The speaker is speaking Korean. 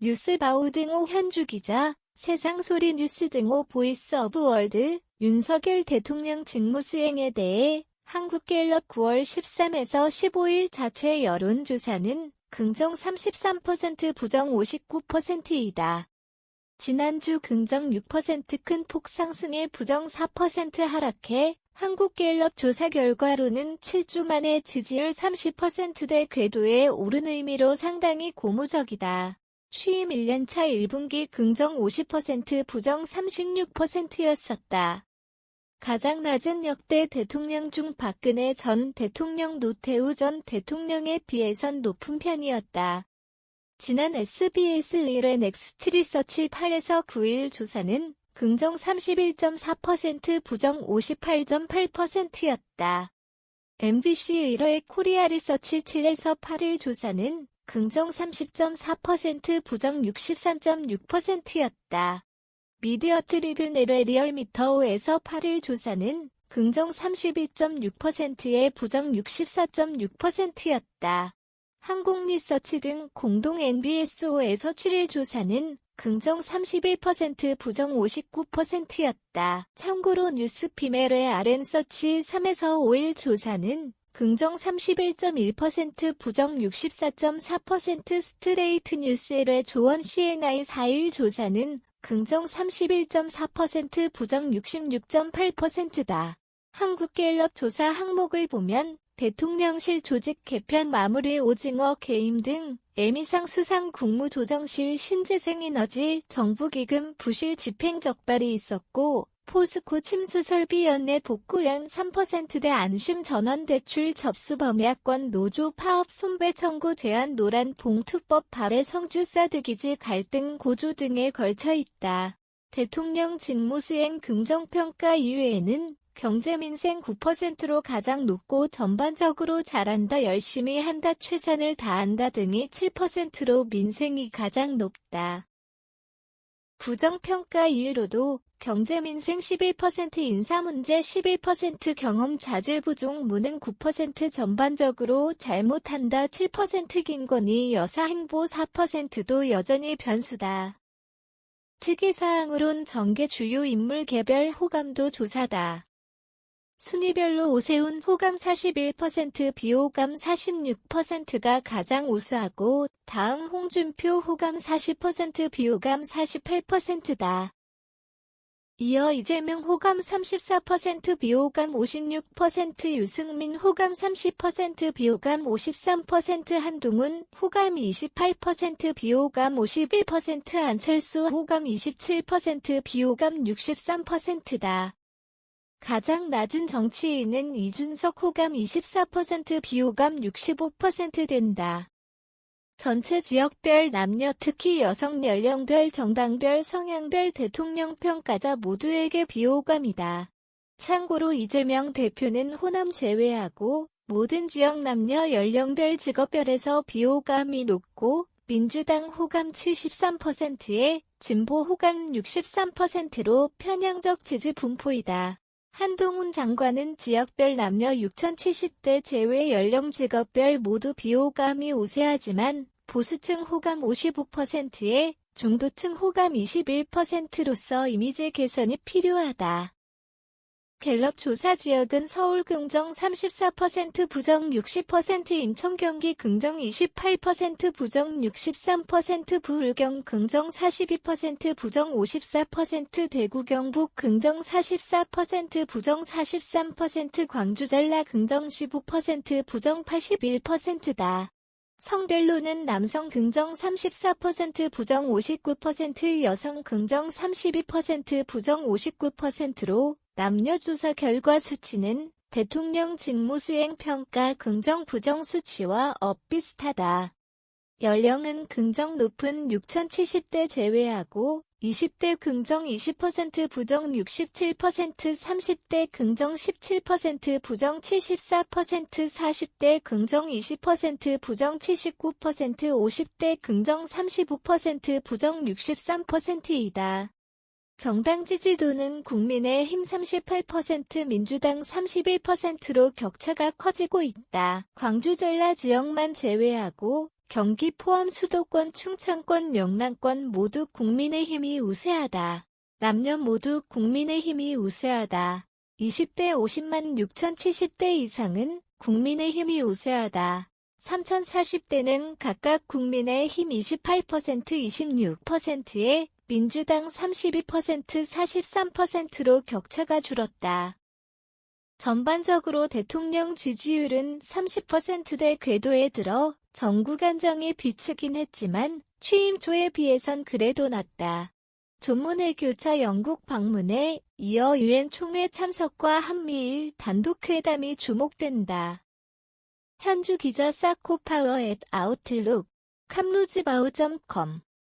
뉴스바우 등호 현주기자, 세상소리 뉴스 등호 보이스 오브 월드, 윤석열 대통령 직무수행에 대해 한국갤럽 9월 13에서 15일 자체 여론조사는 긍정 33% 부정 59%이다. 지난주 긍정 6% 큰 폭 상승에 부정 4% 하락해 한국갤럽 조사 결과로는 7주 만에 지지율 30%대 궤도에 오른 의미로 상당히 고무적이다. 취임 1년차 1분기 긍정 50% 부정 36%였었다. 가장 낮은 역대 대통령 중 박근혜 전 대통령, 노태우 전 대통령에 비해선 높은 편이었다. 지난 SBS 의뢰 넥스트 리서치 8에서 9일 조사는 긍정 31.4% 부정 58.8%였다. MBC 의뢰 코리아 리서치 7에서 8일 조사는 긍정 30.4% 부정 63.6%였다. 미디어 트리뷴 의뢰 리얼미터 5에서 8일 조사는 긍정 32.6%에 부정 64.6%였다. 한국리서치 등 공동 NBS5에서 7일 조사는 긍정 31% 부정 59%였다. 참고로 뉴스피멜의 RN서치 3에서 5일 조사는 긍정 31.1% 부정 64.4%, 스트레이트 뉴스의 조원 CNI 4일 조사는 긍정 31.4% 부정 66.8%다. 한국갤럽 조사 항목을 보면 대통령실 조직 개편 마무리, 오징어 게임 등 에미상 수상, 국무조정실 신재생에너지, 정부기금 부실 집행 적발이 있었고, 포스코 침수 설비 연내 복구연 3%대 안심 전환대출 접수 범야권 노조 파업 손배 청구 제한 노란 봉투법 발의 성주 사드기지 갈등 고조 등에 걸쳐 있다. 대통령 직무수행 긍정평가 이외에는 경제민생 9%로 가장 높고 전반적으로 잘한다, 열심히 한다, 최선을 다한다 등이 7%로 민생이 가장 높다. 부정평가 이유로도 경제민생 11%, 인사문제 11%, 경험 자질 부족 무능 9%, 전반적으로 잘못한다 7%, 김건희 여사 행보 4%도 여전히 변수다. 특이사항으론 전개 주요 인물 개별 호감도 조사다. 순위별로 오세훈 호감 41%, 비호감 46%가 가장 우수하고 다음 홍준표 호감 40%, 비호감 48%다. 이어 이재명 호감 34%, 비호감 56%, 유승민 호감 30%, 비호감 53%, 한동훈 호감 28%, 비호감 51%, 안철수 호감 27%, 비호감 63%다. 가장 낮은 정치인은 이준석 호감 24%, 비호감 65% 된다. 전체 지역별, 남녀 특히 여성 연령별, 정당별, 성향별 대통령 평가자 모두에게 비호감이다. 참고로 이재명 대표는 호남 제외하고 모든 지역 남녀 연령별 직업별에서 비호감이 높고 민주당 호감 73%에 진보 호감 63%로 편향적 지지 분포이다. 한동훈 장관은 지역별 남녀 6,070대 제외 연령 직업별 모두 비호감이 우세하지만 보수층 호감 55%에 중도층 호감 21%로서 이미지 개선이 필요하다. 갤럽 조사 지역은 서울 긍정 34%, 부정 60%, 인천 경기 긍정 28%, 부정 63%, 부울경 긍정 42%, 부정 54%, 대구 경북 긍정 44%, 부정 43%, 광주 전라 긍정 15%, 부정 81%다. 성별로는 남성 긍정 34%, 부정 59%, 여성 긍정 32%, 부정 59%로 남녀 조사 결과 수치는 대통령 직무수행 평가 긍정 부정 수치와 비슷하다. 연령은 긍정 높은 6,070대 제외하고 20대 긍정 20%, 부정 67%, 30대 긍정 17%, 부정 74%, 40대 긍정 20%, 부정 79%, 50대 긍정 35%, 부정 63%이다. 정당 지지도는 국민의힘 38%, 민주당 31%로 격차가 커지고 있다. 광주 전라 지역만 제외하고 경기 포함 수도권, 충청권, 영남권 모두 국민의힘이 우세하다. 남녀 모두 국민의힘이 우세하다. 20대 50만 6천 70대 이상은 국민의힘이 우세하다. 3040대는 각각 국민의힘 28%, 26%에 민주당 32%, 43%로 격차가 줄었다. 전반적으로 대통령 지지율은 30%대 궤도에 들어 정국 안정이 비추긴 했지만 취임 초에 비해선 그래도 낮다. 조문회 교차 영국 방문에 이어 유엔 총회 참석과 한미일 단독회담이 주목된다. 현주 기자 사코파워 @아웃룩, 캄루즈바우.com